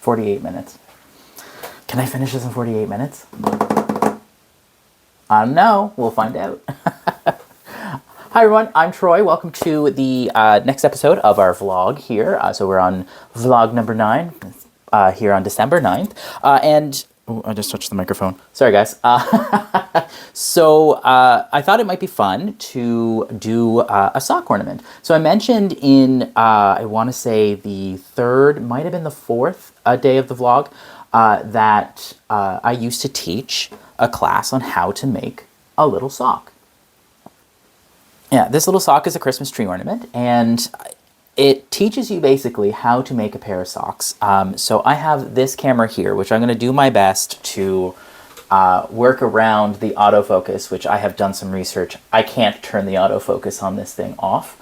48 minutes. Can I finish this in 48 minutes? I don't know. We'll find out. Hi everyone, I'm Troy. Welcome to the next episode of our vlog here. So we're on vlog number 9 here on December 9th. Oh, I just touched the microphone. Sorry guys. So I thought it might be fun to do a sock ornament. So I mentioned in, I want to say the 3rd, might have been the 4th day of the vlog, that I used to teach a class on how to make a little sock. Yeah, this little sock is a Christmas tree ornament, and it teaches you basically how to make a pair of socks. So I have this camera here, which I'm going to do my best to work around the autofocus, which I have done some research. I can't turn the autofocus on this thing off,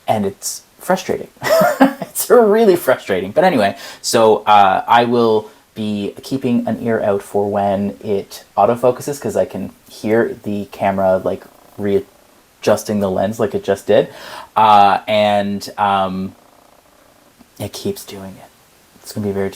and it's frustrating. It's really frustrating. But anyway, so I will be keeping an ear out for when it autofocuses, because I can hear the camera like readjusting the lens like it just did, and it keeps doing it. It's going to be very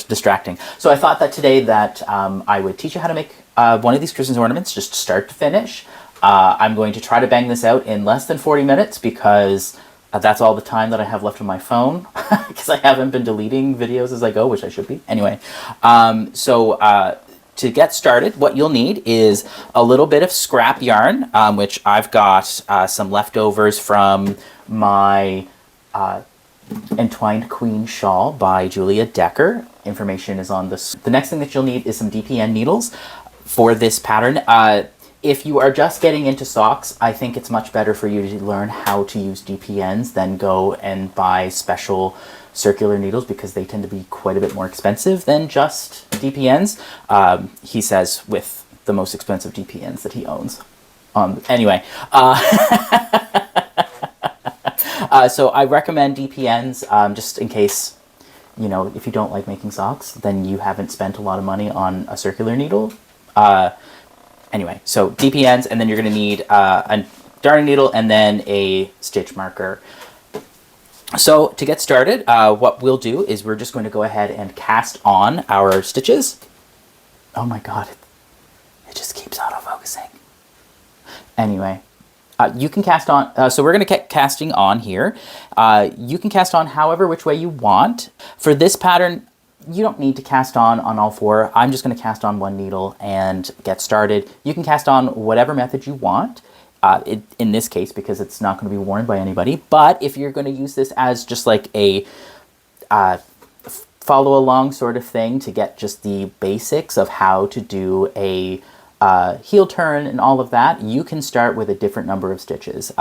distracting. So I thought that today that I would teach you how to make one of these Christmas ornaments, just start to finish. I'm going to try to bang this out in less than 40 minutes because that's all the time that I have left on my phone, because I haven't been deleting videos as I go, which I should be. Anyway, to get started, what you'll need is a little bit of scrap yarn, which I've got some leftovers from my Entwined Queen Shawl by Julia Decker. Information is on this. The next thing that you'll need is some DPN needles for this pattern. If you are just getting into socks, I think it's much better for you to learn how to use DPNs than go and buy special circular needles, because they tend to be quite a bit more expensive than just DPNs. He says with the most expensive DPNs that he owns. Anyway, so I recommend DPNs just in case, you know, if you don't like making socks, then you haven't spent a lot of money on a circular needle. Anyway, so DPNs, and then you're going to need a darning needle and then a stitch marker. So to get started, what we'll do is we're just going to go ahead and cast on our stitches. Oh my god, it just keeps autofocusing. Anyway, you can cast on, so we're going to get casting on here. You can cast on however which way you want. For this pattern, you don't need to cast on all 4. I'm just going to cast on 1 needle and get started. You can cast on whatever method you want. In this case, because it's not going to be worn by anybody. But if you're going to use this as just like a follow along sort of thing to get just the basics of how to do a heel turn and all of that, you can start with a different number of stitches.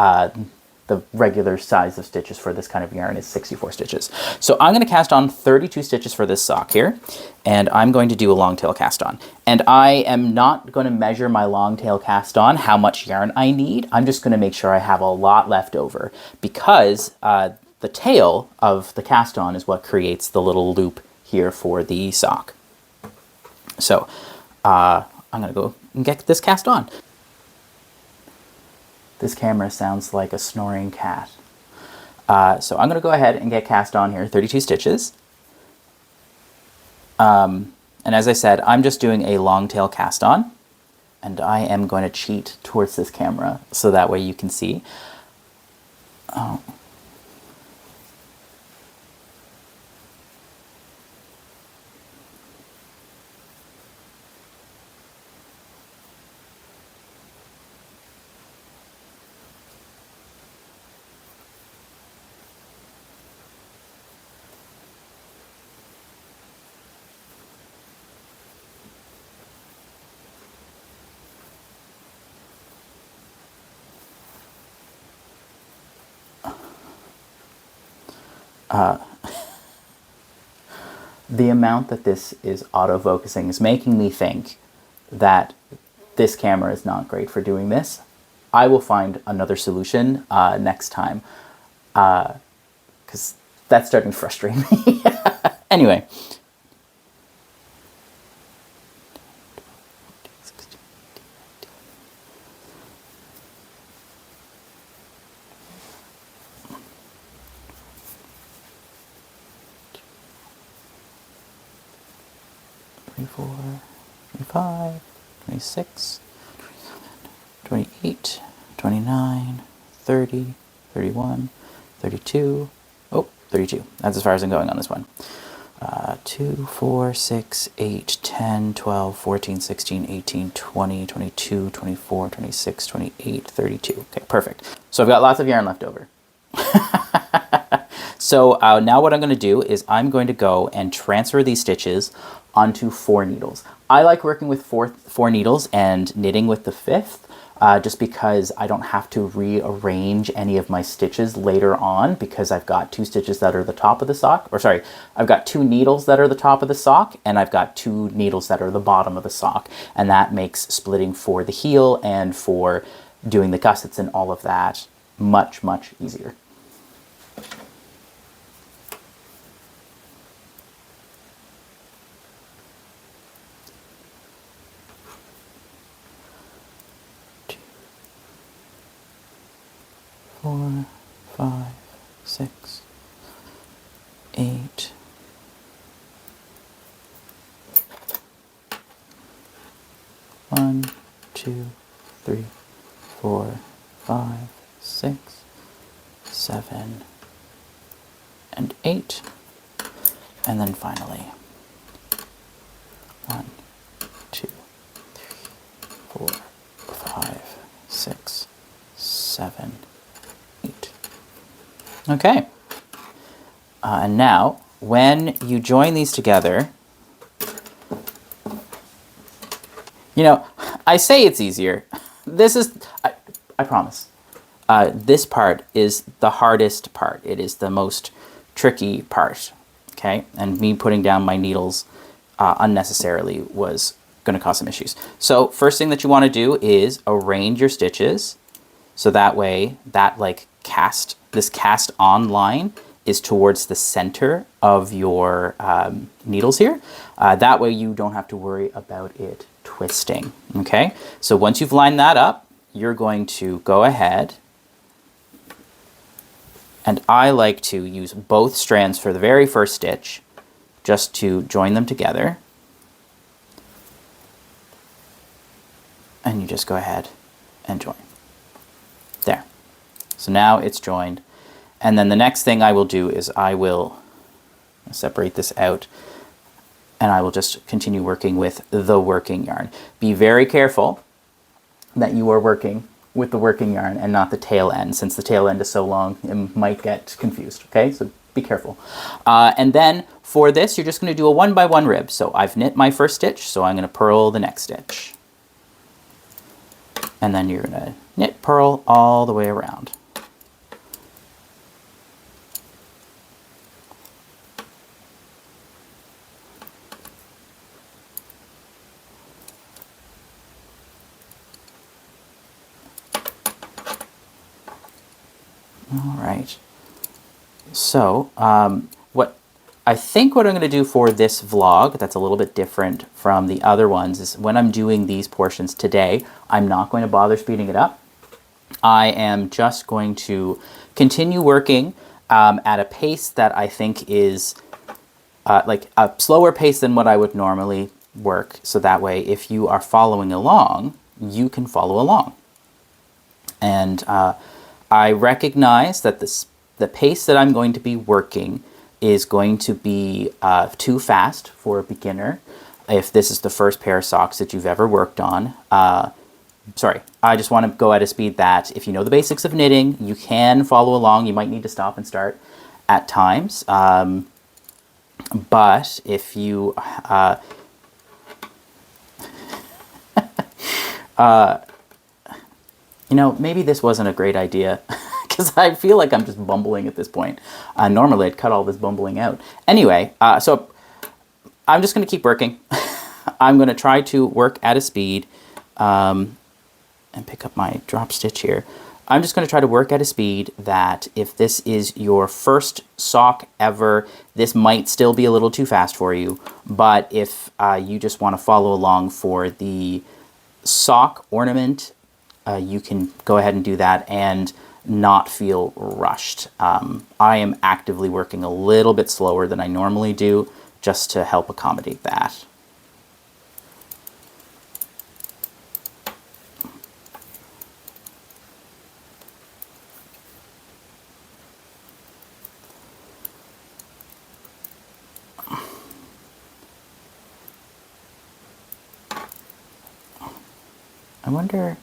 The regular size of stitches for this kind of yarn is 64 stitches. So I'm going to cast on 32 stitches for this sock here, and I'm going to do a long tail cast on. And I am not going to measure my long tail cast on how much yarn I need. I'm just going to make sure I have a lot left over, because the tail of the cast on is what creates the little loop here for the sock. So I'm going to go and get this cast on. This camera sounds like a snoring cat. So I'm going to go ahead and get cast on here, 32 stitches. And as I said, I'm just doing a long tail cast on, and I am going to cheat towards this camera so that way you can see. Oh. The amount that this is autofocusing is making me think that this camera is not great for doing this. I will find another solution next time, because that's starting to frustrate me. Anyway. 24, 25, 26, 28, 29, 30, 31, 32. Oh, 32. That's as far as I'm going on this one. 2, 4, 6, 8, 10, 12, 14, 16, 18, 20, 22, 24, 26, 28, 32. Okay, perfect. So I've got lots of yarn left over. So now what I'm going to do is I'm going to go and transfer these stitches onto 4 needles. I like working with four needles and knitting with the 5th. Just because I don't have to rearrange any of my stitches later on, because I've got 2 stitches that are the top of the sock, or sorry, I've got 2 needles that are the top of the sock, and I've got 2 needles that are the bottom of the sock, and that makes splitting for the heel and for doing the gussets and all of that much, much easier. Four, 5, 6, 8. One, 2, 3, 4, 5, 6, 7, and 8. And then finally, 1, 2, 3, 4, 5, 6, 7, 8. Okay. And now, when you join these together, you know, I say it's easier. This is, I promise. This part is the hardest part. It is the most tricky part. Okay? And me putting down my needles unnecessarily was going to cause some issues. So first thing that you want to do is arrange your stitches. So that way, that like this cast on line is towards the center of your needles here. That way you don't have to worry about it twisting, okay? So once you've lined that up, you're going to go ahead, and I like to use both strands for the very first stitch, just to join them together. And you just go ahead and join. There. So now it's joined. And then the next thing I will do is I will separate this out, and I will just continue working with the working yarn. Be very careful that you are working with the working yarn and not the tail end. Since the tail end is so long, it might get confused, okay? So be careful. And then for this, you're just going to do a 1-by-1 rib. So I've knit my first stitch, so I'm going to purl the next stitch. And then you're going to knit, purl all the way around. All right. So what I'm going to do for this vlog that's a little bit different from the other ones is when I'm doing these portions today, I'm not going to bother speeding it up. I am just going to continue working at a pace that I think is like a slower pace than what I would normally work. So that way, if you are following along, you can follow along. And I recognize that the pace that I'm going to be working is going to be too fast for a beginner if this is the first pair of socks that you've ever worked on. Sorry, I just want to go at a speed that if you know the basics of knitting, you can follow along. You might need to stop and start at times. But if you... you know, maybe this wasn't a great idea because I feel like I'm just bumbling at this point. Normally I'd cut all this bumbling out. Anyway, so I'm just going to keep working. I'm going to try to work at a speed and pick up my drop stitch here. I'm just going to try to work at a speed that if this is your first sock ever, this might still be a little too fast for you. But if you just want to follow along for the sock ornament, you can go ahead and do that and not feel rushed. I am actively working a little bit slower than I normally do just to help accommodate that. I wonder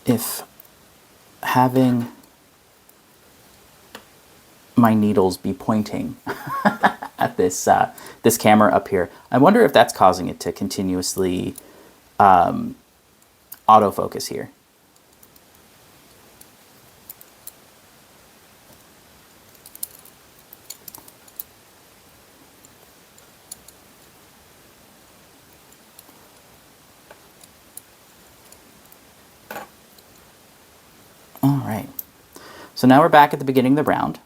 if having my needles be pointing at this this camera up here, I wonder if that's causing it to continuously autofocus here. All right, so now we're back at the beginning of the round.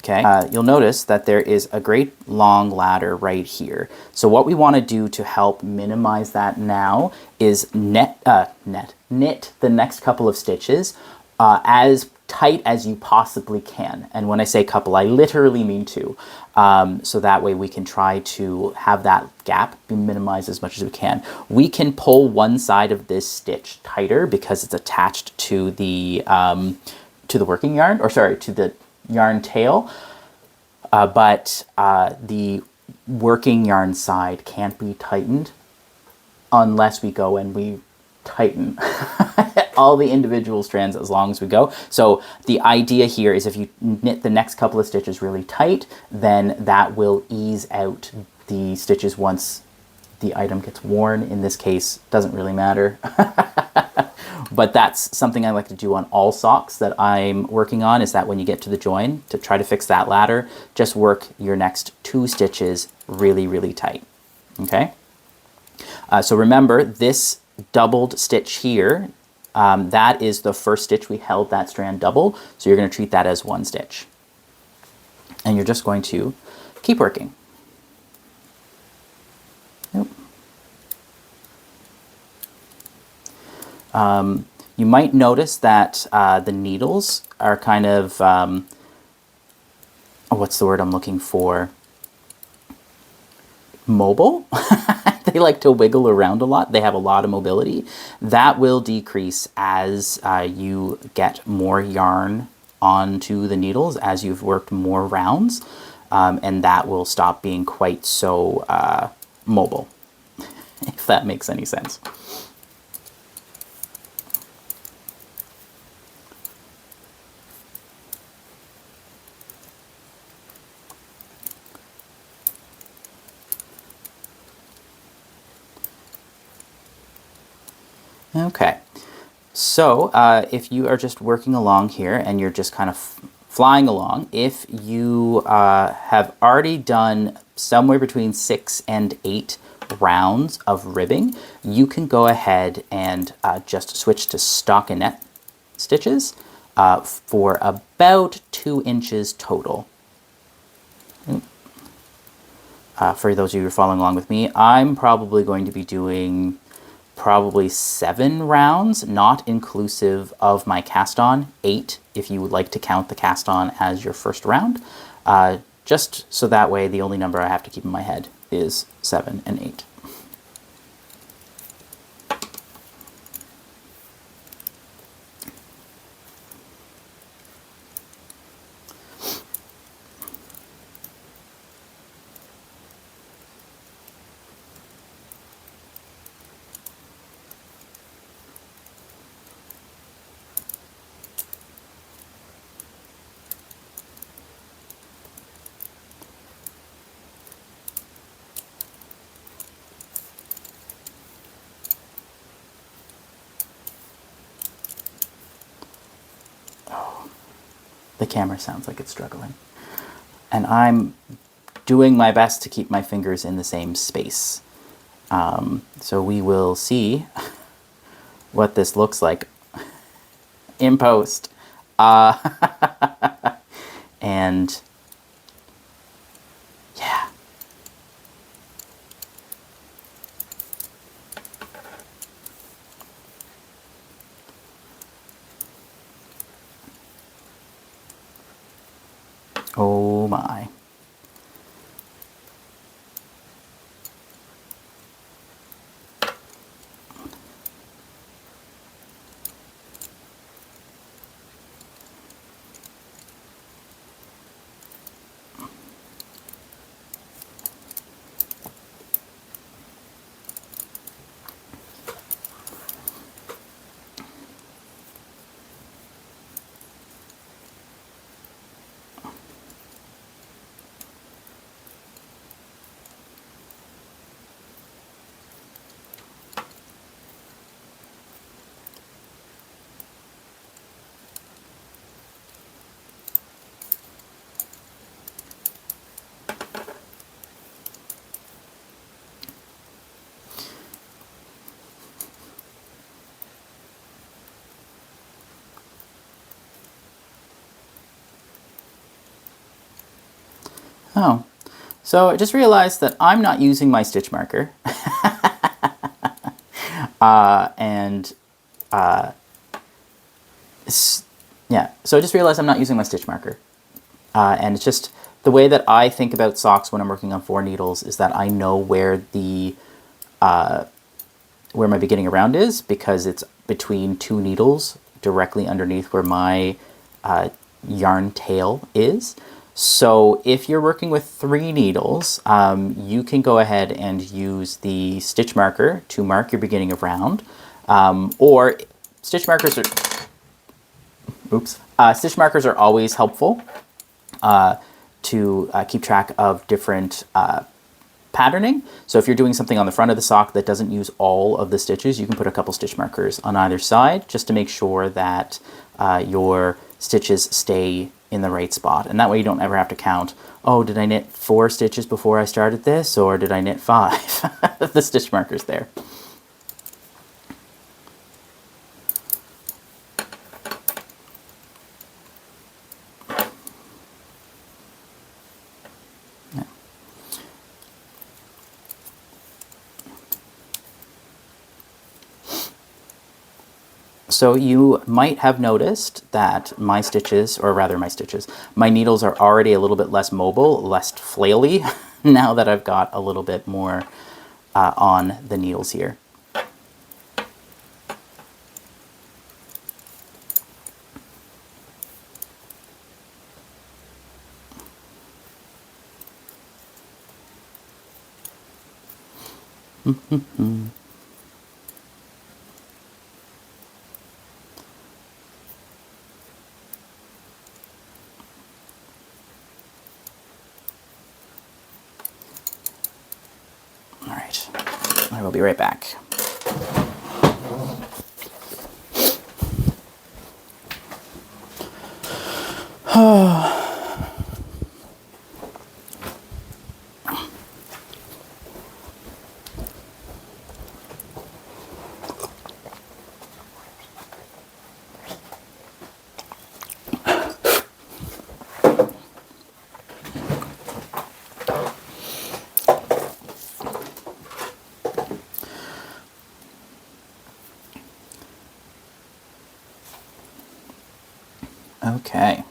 Okay, you'll notice that there is a great long ladder right here. So what we want to do to help minimize that now is knit the next couple of stitches as tight as you possibly can. And when I say couple, I literally mean two. So that way we can try to have that gap be minimized as much as we can. We can pull one side of this stitch tighter because it's attached to the working yarn, or sorry, to the yarn tail, but the working yarn side can't be tightened unless we go and we tighten all the individual strands as long as we go. So the idea here is if you knit the next couple of stitches really tight, then that will ease out the stitches once the item gets worn. In this case, doesn't really matter. But that's something I like to do on all socks that I'm working on, is that when you get to the join, to try to fix that ladder, just work your next two stitches really, really tight. Okay? So remember, this doubled stitch here, that is the first stitch we held that strand double, so you're going to treat that as one stitch. And you're just going to keep working. Nope. You might notice that the needles are kind of, what's the word I'm looking for? Mobile. They like to wiggle around a lot. They have a lot of mobility. That will decrease as you get more yarn onto the needles, as you've worked more rounds, and that will stop being quite so mobile, if that makes any sense. Okay, so if you are just working along here and you're just kind of flying along, if you have already done somewhere between 6 and 8 rounds of ribbing, you can go ahead and just switch to stockinette stitches for about 2 inches total. For those of you who are following along with me, I'm probably going to be doing probably 7 rounds, not inclusive of my cast on, 8 if you would like to count the cast on as your first round, just so that way the only number I have to keep in my head is 7 and 8. The camera sounds like it's struggling. And I'm doing my best to keep my fingers in the same space. So we will see what this looks like in post. And yeah. Oh my. Oh, so I just realized that I'm not using my stitch marker. And yeah, so I just realized I'm not using my stitch marker. And it's just the way that I think about socks when I'm working on 4 needles is that I know where the where my beginning around is, because it's between 2 needles directly underneath where my yarn tail is. So if you're working with 3 needles, you can go ahead and use the stitch marker to mark your beginning of round, or stitch markers are, stitch markers are always helpful to keep track of different patterning. So if you're doing something on the front of the sock that doesn't use all of the stitches, you can put a couple stitch markers on either side just to make sure that your stitches stay in the right spot. And that way you don't ever have to count, oh, did I knit 4 stitches before I started this, or did I knit 5? The stitch marker's there. So you might have noticed that my stitches, or rather my needles are already a little bit less mobile, less flaily, now that I've got a little bit more on the needles here. All right, I will be right back. Okay.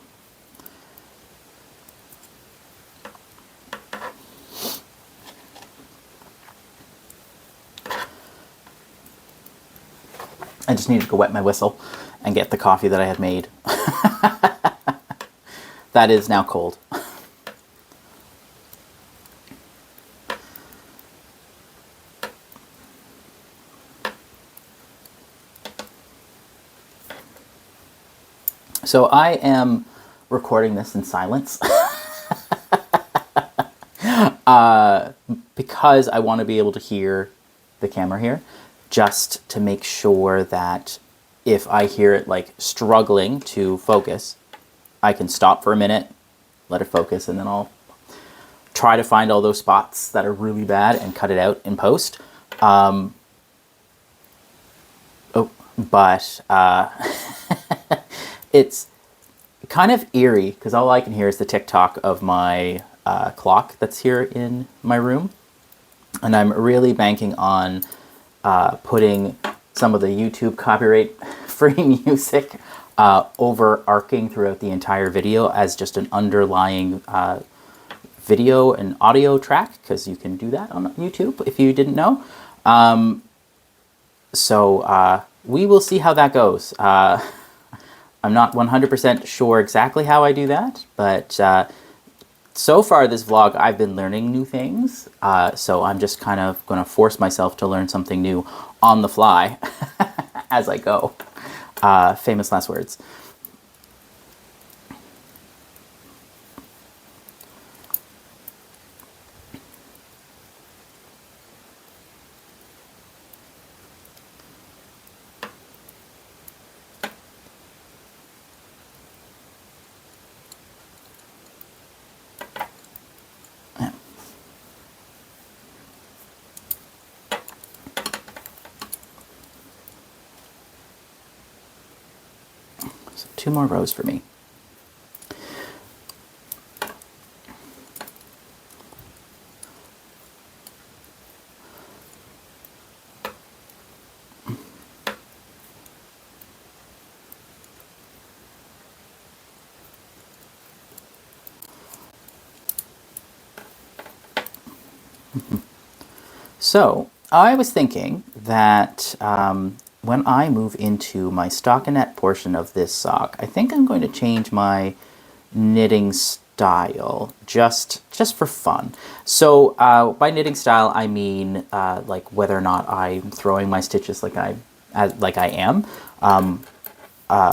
I just needed to go wet my whistle and get the coffee that I had made. That is now cold. So I am recording this in silence because I want to be able to hear the camera here, just to make sure that if I hear it like struggling to focus, I can stop for a minute, let it focus, and then I'll try to find all those spots that are really bad and cut it out in post. But it's kind of eerie because all I can hear is the tick-tock of my clock that's here in my room. And I'm really banking on putting some of the YouTube copyright-free music overarching throughout the entire video as just an underlying video and audio track, because you can do that on YouTube if you didn't know. So we will see how that goes. I'm not 100% sure exactly how I do that, but so far this vlog I've been learning new things, so I'm just kind of going to force myself to learn something new on the fly as I go. Famous last words. So 2 more rows for me. So I was thinking that when I move into my stockinette portion of this sock, I think I'm going to change my knitting style just for fun. So by knitting style, I mean like whether or not I'm throwing my stitches like I am,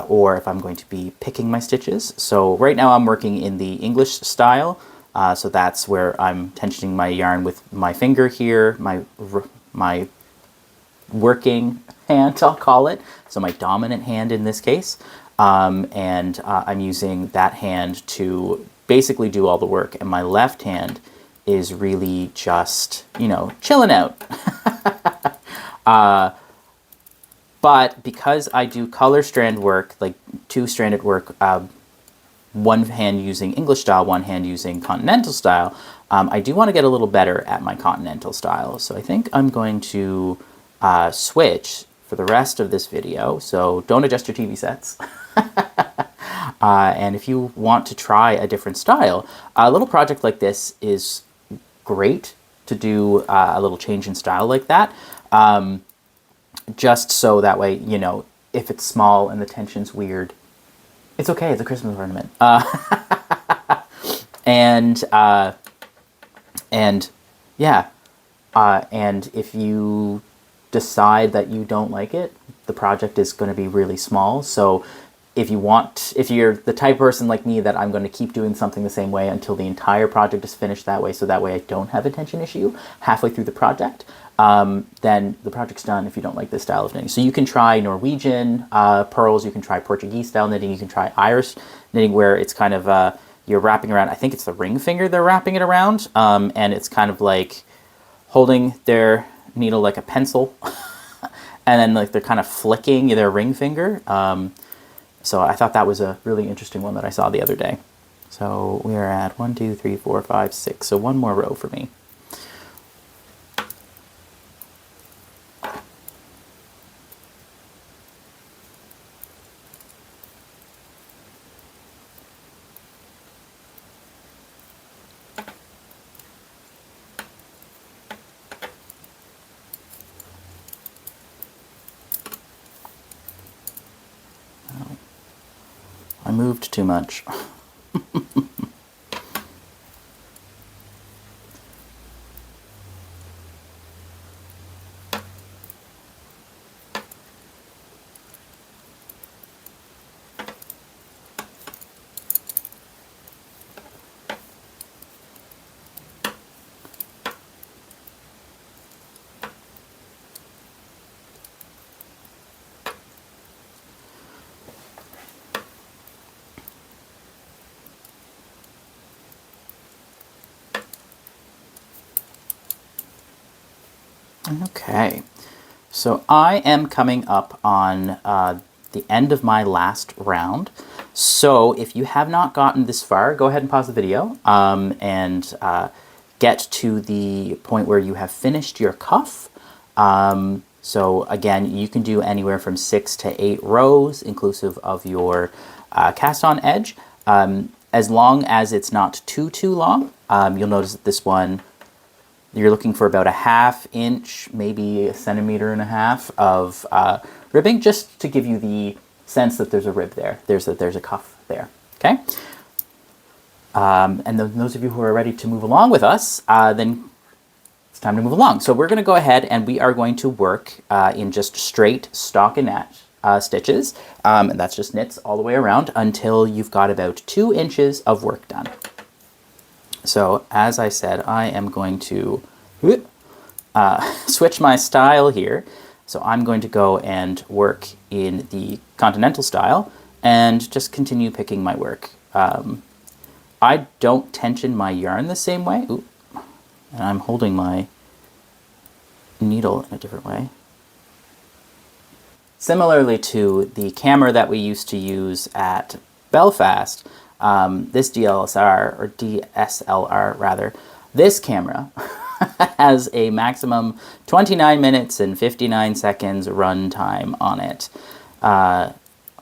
or if I'm going to be picking my stitches. So right now I'm working in the English style. So that's where I'm tensioning my yarn with my finger here, my working hand, I'll call it. So my dominant hand in this case. And I'm using that hand to basically do all the work. And my left hand is really just, you know, chilling out. But because I do color strand work, like two-stranded work, one hand using English style, one hand using continental style, I do want to get a little better at my continental style. So I think I'm going to switch for the rest of this video. So don't adjust your TV sets. And if you want to try a different style, a little project like this is great to do a little change in style like that. Just so that way, you know, if it's small and the tension's weird, it's okay. It's a Christmas ornament. And yeah, and if you decide that you don't like it, the project is going to be really small. So if you're the type of person like me that I'm going to keep doing something the same way until the entire project is finished that way, so that way I don't have a tension issue halfway through the project, then the project's done if you don't like this style of knitting. So you can try Norwegian pearls, you can try Portuguese style knitting, you can try Irish knitting where it's kind of, you're wrapping around, I think it's the ring finger they're wrapping it around, and it's kind of like holding their needle like a pencil, and then like they're kind of flicking their ring finger. So I thought that was a really interesting one that I saw the other day. So we are at 1, 2, 3, 4, 5, 6. So one more row for me. I moved too much. Okay, so I am coming up on the end of my last round. So if you have not gotten this far, go ahead and pause the video and get to the point where you have finished your cuff. So again, you can do anywhere from 6 to 8 rows, inclusive of your cast on edge. As long as it's not too long, you'll notice that this one, you're looking for about a 1/2 inch, maybe 1.5 centimeters of ribbing, just to give you the sense that there's a rib there. There's a cuff there, okay? And those of you who are ready to move along with us, then it's time to move along. So we're going to go ahead and we are going to work in just straight stockinette stitches, and that's just knits all the way around until you've got about 2 inches of work done. So as I said, I am going to switch my style here. So I'm going to go and work in the continental style and just continue picking my work. I don't tension my yarn the same way. Ooh, and I'm holding my needle in a different way. Similarly to the camera that we used to use at Belfast, this DSLR rather, this camera has a maximum 29 minutes and 59 seconds run time on it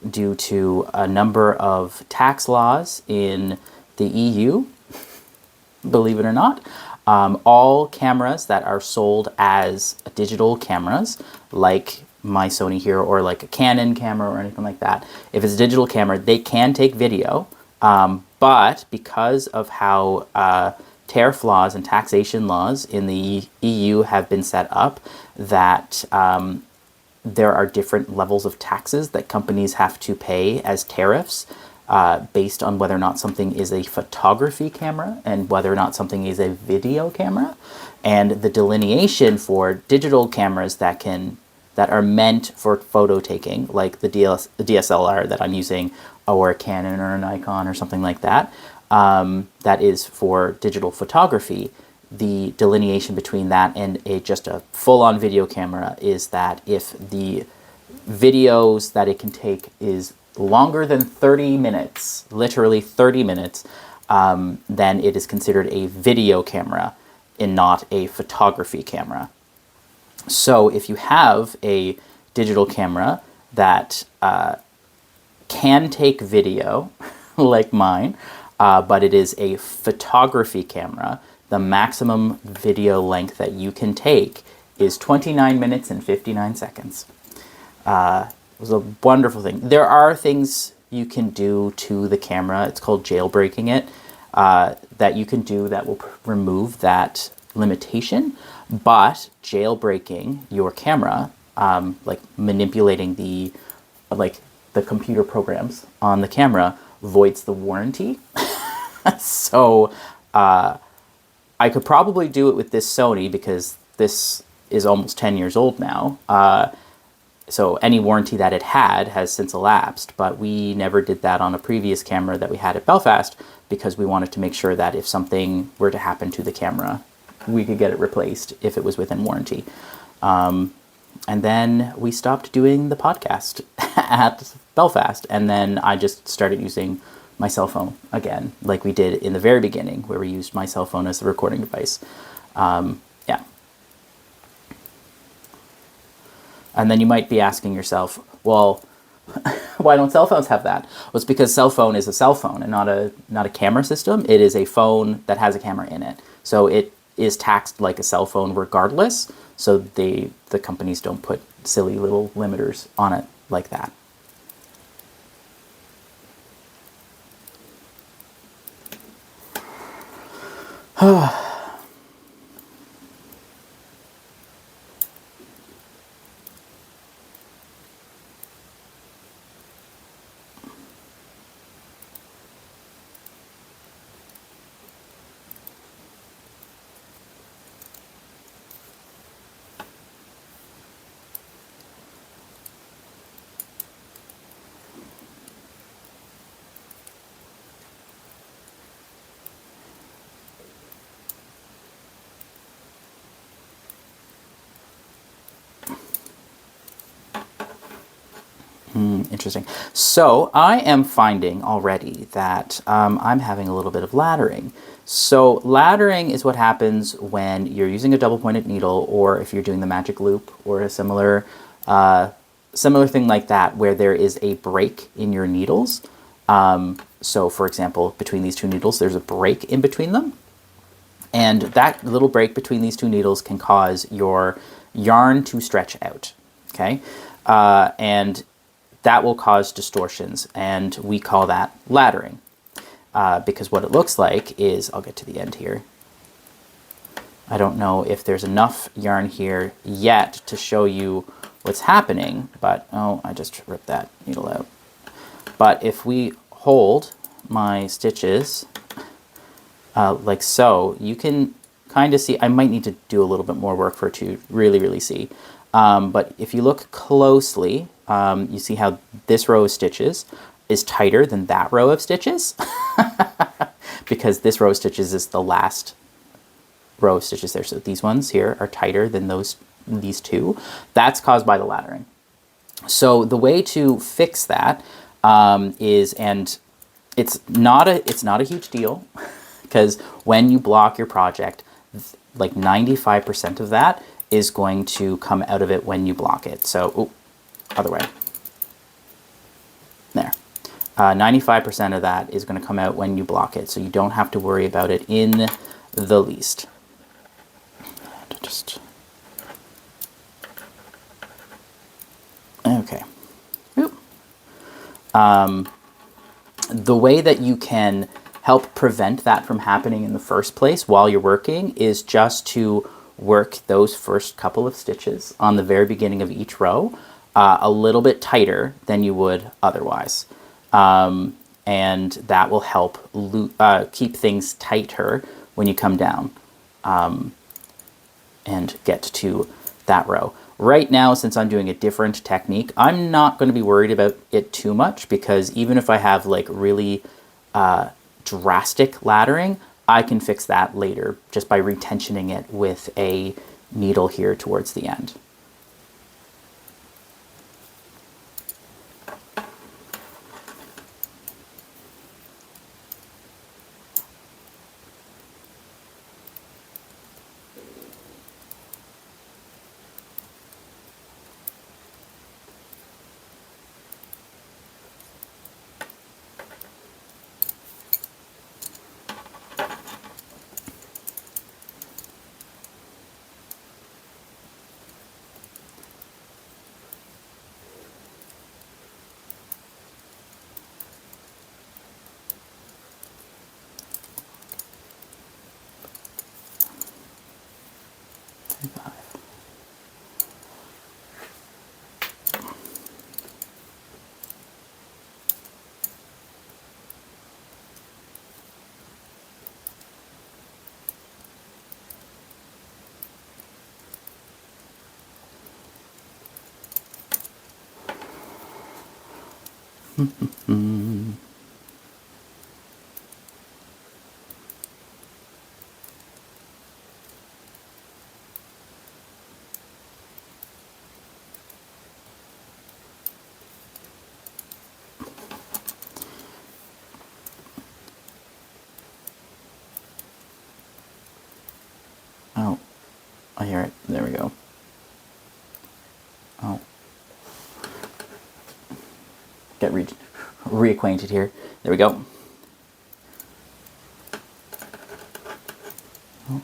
due to a number of tax laws in the EU, believe it or not. All cameras that are sold as digital cameras, like my Sony here, or like a Canon camera or anything like that, if it's a digital camera, they can take video, but because of how tariff laws and taxation laws in the EU have been set up, that there are different levels of taxes that companies have to pay as tariffs, based on whether or not something is a photography camera and whether or not something is a video camera. And the delineation for digital cameras that are meant for photo taking, like the DSLR that I'm using, or a Canon or a Nikon or something like that, that is for digital photography. The delineation between that and just a full-on video camera is that if the videos that it can take is longer than 30 minutes, literally 30 minutes, then it is considered a video camera and not a photography camera. So if you have a digital camera that can take video, like mine, but it is a photography camera, the maximum video length that you can take is 29 minutes and 59 seconds. It was a wonderful thing. There are things you can do to the camera. It's called jailbreaking it, that you can do that will remove that limitation. But jailbreaking your camera, like manipulating the computer programs on the camera, voids the warranty. So I could probably do it with this Sony because this is almost 10 years old now. So any warranty that it had has since elapsed, but we never did that on a previous camera that we had at Belfast because we wanted to make sure that if something were to happen to the camera, we could get it replaced if it was within warranty. And then we stopped doing the podcast at Belfast, and then I just started using my cell phone again, like we did in the very beginning, where we used my cell phone as the recording device. Yeah. And then you might be asking yourself, well, why don't cell phones have that? Well, it's because cell phone is a cell phone and not a camera system. It is a phone that has a camera in it. So it is taxed like a cell phone regardless. So the companies don't put silly little limiters on it like that. Interesting. So I am finding already that I'm having a little bit of laddering. So laddering is what happens when you're using a double-pointed needle, or if you're doing the magic loop, or a similar thing like that, where there is a break in your needles. So for example, between these two needles, there's a break in between them. And that little break between these two needles can cause your yarn to stretch out, okay? And that will cause distortions, and we call that laddering. Because what it looks like is, I'll get to the end here. I don't know if there's enough yarn here yet to show you what's happening, but, oh, I just ripped that needle out. But if we hold my stitches like so, you can kind of see. I might need to do a little bit more work for it to really, really see. But if you look closely, you see how this row of stitches is tighter than that row of stitches because this row of stitches is the last row of stitches there. So these ones here are tighter than these two. That's caused by the laddering. So the way to fix that is, and it's not a huge deal because when you block your project, like 95% of that is going to come out of it when you block it. So, other way. There. 95% of that is going to come out when you block it, so you don't have to worry about it in the least. Just... Okay. Oop. The way that you can help prevent that from happening in the first place while you're working is just to work those first couple of stitches on the very beginning of each row a little bit tighter than you would otherwise. And that will help keep things tighter when you come down and get to that row. Right now, since I'm doing a different technique, I'm not going to be worried about it too much, because even if I have like really drastic laddering, I can fix that later just by retensioning it with a needle here towards the end. Oh, I hear it. There we go. Oh. Get reacquainted here. There we go. Oh.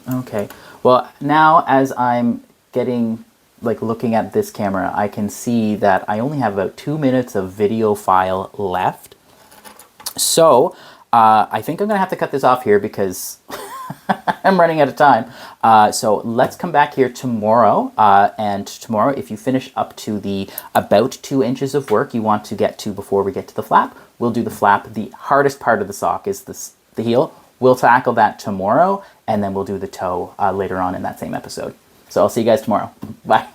Okay. Well, now as I'm looking at this camera, I can see that I only have about 2 minutes of video file left. So I think I'm gonna have to cut this off here because I'm running out of time. So let's come back here tomorrow. And tomorrow, if you finish up to the about 2 inches of work you want to get to before we get to the flap, we'll do the flap. The hardest part of the sock is the heel. We'll tackle that tomorrow, and then we'll do the toe later on in that same episode. So I'll see you guys tomorrow. Bye.